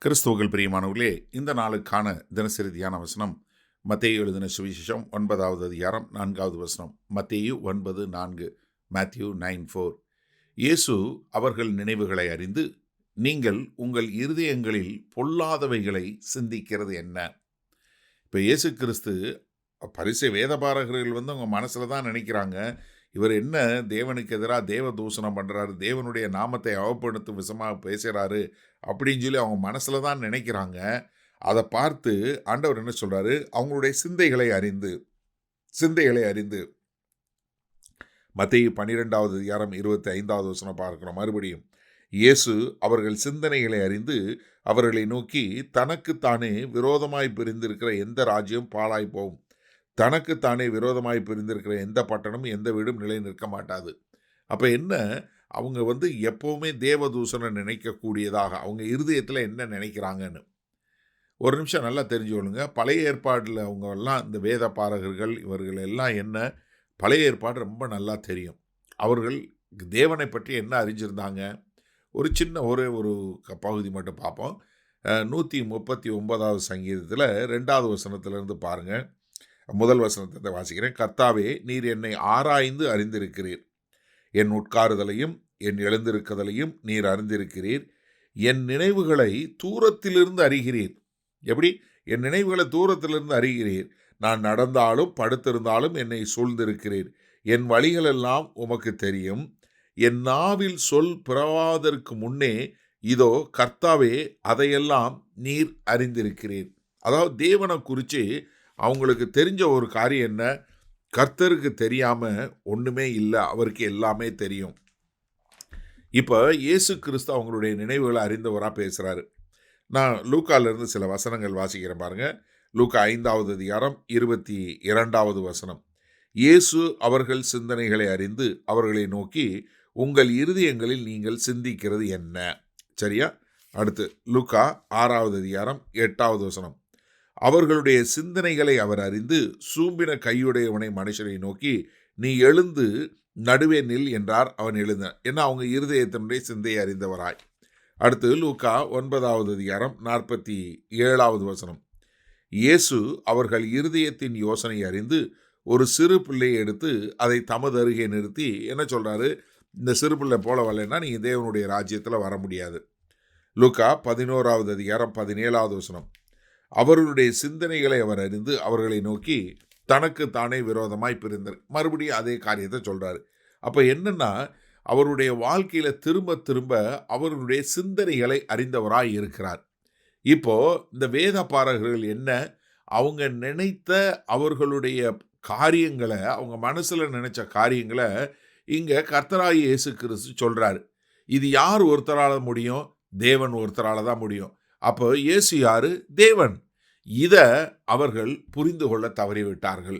கிறிஸ்துவுக்குள் பிரியமானவர்களே, இந்த நாளுக்கான தினசரி தியான வசனம் மத்தேயு எழுதின சுவிசேஷம் 9வது அதிகாரம் 4வது வசனம். மத்தேயு 9:4. மேத்யூ 9:4. இயேசு அவர்கள் நினைவுகளை அறிந்து, நீங்கள் உங்கள் இருதயங்களில் பொல்லாதவைகளை சிந்திக்கிறது என்ன? இப்போ இயேசு கிறிஸ்து பரிசேய வேதபாரகர்கள் அவங்க மனசில் தான் நினைக்கிறாங்க, இவர் என்ன தேவனுக்கு எதிராக தேவ தூஷணம் பண்ணுறாரு, தேவனுடைய நாமத்தை அவப்படுத்தும் விஷமாக பேசுகிறாரு அப்படின்னு சொல்லி அவங்க மனசில் தான் நினைக்கிறாங்க. அதை பார்த்து ஆண்டவர் என்ன சொல்கிறாரு, அவங்களுடைய சிந்தைகளை அறிந்து மத்தேயு 12வது அதிகாரம் 25வது வசனம் பார்க்கிறோம். மறுபடியும் இயேசு அவர்கள் சிந்தனைகளை அறிந்து அவர்களை நோக்கி, தனக்குத்தானே விரோதமாய் பிரிந்திருக்கிற எந்த ராஜ்யம் பாழாய் போகும், தனக்குத்தானே விரோதமாய் பிரிந்திருக்கிற எந்த பட்டணமும் எந்த வீடும் நிலை நிற்க மாட்டாது. அப்போ என்ன, அவங்க எப்போவுமே தேவதூஷணம் நினைக்கக்கூடியதாக அவங்க இருதயத்தில் என்ன நினைக்கிறாங்கன்னு ஒரு நிமிஷம் நல்லா தெரிஞ்சுக்கொள்ளுங்க. பழைய ஏற்பாட்டில் அவங்க எல்லாம் இந்த வேத பாரகர்கள் இவர்கள் எல்லாம் என்ன, பழைய ஏற்பாடு ரொம்ப நல்லா தெரியும். அவர்கள் தேவனை பற்றி என்ன அறிஞ்சிருந்தாங்க, ஒரு சின்ன ஒரு பகுதி மட்டும் பார்ப்போம். 139வது சங்கீதத்தில் 2வது வசனத்திலிருந்து பாருங்கள். முதல் வசனத்தை வாசிக்கிறேன். கர்த்தாவே, நீர் என்னை ஆராய்ந்து அறிந்திருக்கிறீர், என் உட்காருதலையும் என் எழுந்திருக்குதலையும் நீர் அறிந்திருக்கிறீர், என் நினைவுகளை தூரத்திலிருந்து அறிகிறீர். எப்படி? என் நினைவுகளை தூரத்திலிருந்து அறிகிறீர். நான் நடந்தாலும் படுத்திருந்தாலும் என்னை சூழ்ந்திருக்கிறீர். என் வழிகளெல்லாம் உமக்கு தெரியும். என் நாவில் சொல் பிறவாதற்கு முன்னே இதோ கர்த்தாவே, அதையெல்லாம் நீர் அறிந்திருக்கிறீர். அதாவது தேவனை குறித்து அவங்களுக்கு தெரிஞ்ச ஒரு காரியம் என்ன, கர்த்தருக்கு தெரியாமல் ஒன்றுமே இல்லை, அவருக்கு எல்லாமே தெரியும். இப்போ இயேசு கிறிஸ்து அவங்களுடைய நினைவுகளை அறிந்தவராக பேசுகிறாரு. நான் லூக்காலிருந்து சில வசனங்கள் வாசிக்கிறேன் பாருங்கள். லூக்கா 5வது அதிகாரம் 22வது வசனம். இயேசு அவர்கள் சிந்தனைகளை அறிந்து அவர்களை நோக்கி, உங்கள் இருதயங்களில் நீங்கள் சிந்திக்கிறது என்ன? சரியா? அடுத்து லூக்கா 6வது அதிகாரம் 8வது வசனம். அவர்களுடைய சிந்தனைகளை அவர் அறிந்து சூம்பின கையுடையவனை மனுஷனை நோக்கி, நீ எழுந்து நடுவே நில் என்றார். அவன் எழுந்தான். ஏன்னா அவங்க இருதயத்தினுடைய சிந்தையை அறிந்தவராய். அடுத்து லூக்கா 9வது அதிகாரம் 47வது வசனம். இயேசு அவர்கள் இருதயத்தின் யோசனை அறிந்து ஒரு சிறு பிள்ளையை எடுத்து அதை தமது அருகே நிறுத்தி என்ன சொல்கிறாரு, இந்த சிறு பிள்ளை போல வரலைன்னா நீங்கள் தேவனுடைய ராஜ்யத்தில் வர முடியாது. லூக்கா 11வது அதிகாரம் 17வது வசனம். அவர்களுடைய சிந்தனைகளை அவர் அறிந்து அவர்களை நோக்கி தனக்கு தானே விரோதமாய் பிரிந்தார். மறுபடியும் அதே காரியத்தை சொல்கிறாரு. அப்போ என்னென்னா, அவருடைய வாழ்க்கையில் திரும்ப திரும்ப அவர்களுடைய சிந்தனைகளை அறிந்தவராய் இருக்கிறார். இப்போது இந்த வேத பாரகர்கள் என்ன, அவங்க நினைத்த அவர்களுடைய காரியங்களை, அவங்க மனசில் நினைச்ச காரியங்களை இங்கே கர்த்தராகிய இயேசு கிறிஸ்து சொல்கிறாரு. இது யார் ஒருத்தரால் முடியும்? தேவன் ஒருத்தரால் தான் முடியும். அப்போ இயேசு யாரு? தேவன். இதை அவர்கள் புரிந்து கொள்ள தவறிவிட்டார்கள்.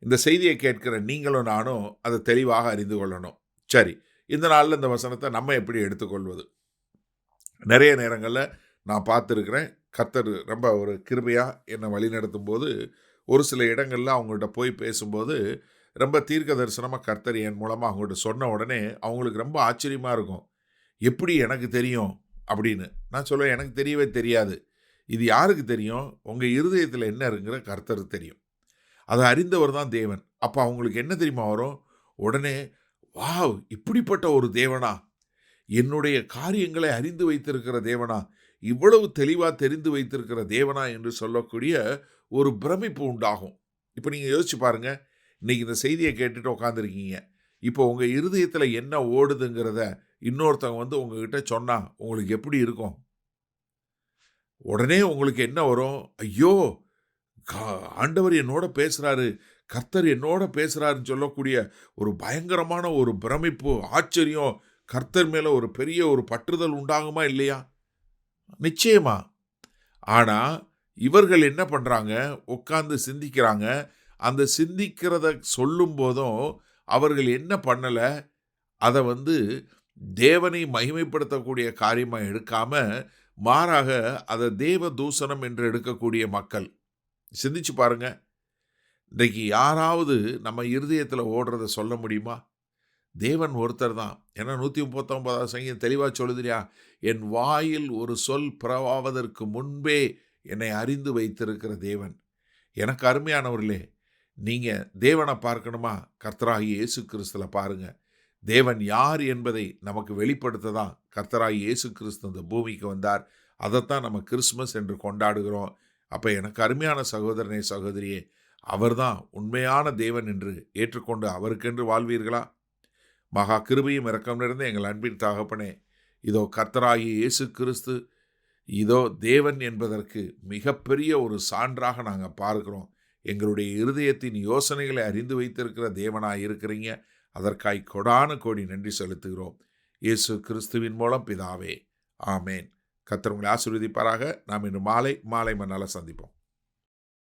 இந்த செய்தியை கேட்கிற நீங்களும் நானும் அதை தெளிவாக அறிந்து கொள்ளணும். சரி, இந்த நாளில் இந்த வசனத்தை நம்ம எப்படி எடுத்துக்கொள்வது? நிறைய நேரங்களில் நான் பார்த்துருக்கிறேன், கர்த்தர் ரொம்ப ஒரு கிருபையாக என்னை வழிநடத்தும் போது ஒரு சில இடங்களில் அவங்கள்ட்ட போய் பேசும்போது ரொம்ப தீர்க்க தரிசனமாக கர்த்தர் என் மூலமாக அவங்கள்ட்ட சொன்ன உடனே அவங்களுக்கு ரொம்ப ஆச்சரியமாக இருக்கும். எப்படி எனக்கு தெரியும் அப்படின்னு. நான் சொல்லுவேன், எனக்கு தெரியவே தெரியாது. இது யாருக்கு தெரியும்? உங்கள் இருதயத்தில் என்ன இருக்குங்கிற கர்த்தருக்கு தெரியும். அதை அறிந்தவர் தான் தேவன். அப்போ அவங்களுக்கு என்ன தெரியுமா வரும்? உடனே, வாவ், இப்படிப்பட்ட ஒரு தேவனா, என்னுடைய காரியங்களை அறிந்து வைத்திருக்கிற தேவனா, இவ்வளவு தெளிவாக தெரிந்து வைத்திருக்கிற தேவனா என்று சொல்லக்கூடிய ஒரு பிரமிப்பு உண்டாகும். இப்போ நீங்கள் யோசிச்சு பாருங்கள், இன்றைக்கி இந்த செய்தியை கேட்டுட்டு உட்காந்துருக்கீங்க. இப்போ உங்கள் இருதயத்தில் என்ன ஓடுதுங்கிறத இன்னொருத்தவங்க உங்ககிட்ட சொன்னால் உங்களுக்கு எப்படி இருக்கும்? உடனே உங்களுக்கு என்ன வரும்? ஐயோ, ஆண்டவர் என்னோட பேசுகிறாரு, கர்த்தர் என்னோட பேசுகிறாருன்னு சொல்லக்கூடிய ஒரு பயங்கரமான ஒரு பிரமிப்பு, ஆச்சரியம், கர்த்தர் மேலே ஒரு பெரிய ஒரு பற்றுதல் உண்டாகுமா இல்லையா? நிச்சயமா. ஆனால் இவர்கள் என்ன பண்ணுறாங்க? உட்கார்ந்து சிந்திக்கிறாங்க. அந்த சிந்திக்கிறத சொல்லும் போதும் அவர்கள் என்ன பண்ணலை, அதை தேவனை மகிமைப்படுத்தக்கூடிய காரியமாக எடுக்காமல் மாறாக அதை தேவ தூஷணம் என்று எடுக்கக்கூடிய மக்கள். சிந்திச்சு பாருங்க. இன்றைக்கு யாராவது நம்ம இருதயத்தில் ஓடுறத சொல்ல முடியுமா? தேவன் ஒருத்தர் தான். ஏன்னா 139 சங்கீதம் தெளிவா சொல்லுதுலையா, என் வாயில் ஒரு சொல் பிறவாவதற்கு முன்பே என்னை அறிந்து வைத்திருக்கிற தேவன். எனக்கு அருமையானவர்களே, நீங்க தேவனை பார்க்கணுமா? கர்த்தராகிய இயேசு கிறிஸ்துல பாருங்க. தேவன் யார் என்பதை நமக்கு வெளிப்படுத்த தான் கர்த்தராகிய இயேசு கிறிஸ்து இந்த பூமிக்கு வந்தார். அதைத்தான் நம்ம கிறிஸ்மஸ் என்று கொண்டாடுகிறோம். அப்போ எனக்கு அருமையான சகோதரனே, சகோதரியே, அவர்தான் உண்மையான தேவன் என்று ஏற்றுக்கொண்டு அவருக்கென்று வாழ்வீர்களா? மகா கிருபையும் இரக்கம் நிறைந்த எங்கள் அன்பின் தகப்பனே, இதோ கர்த்தராகிய இயேசு கிறிஸ்து இதோ தேவன் என்பதற்கு மிகப்பெரிய ஒரு சான்றாக நாங்கள் பார்க்கிறோம். எங்களுடைய இருதயத்தின் யோசனைகளை அறிந்து வைத்திருக்கிற தேவனாய் இருக்கிறீங்க. அதற்காய் கொடான கோடி நன்றி செலுத்துகிறோம். இயேசு கிறிஸ்துவின் மூலம் பிதாவே, ஆமேன். கர்த்தர் உங்களை ஆசீர்வதிப்பாராக. நாம் இன்று மாலை மண்ணால சந்திப்போம்.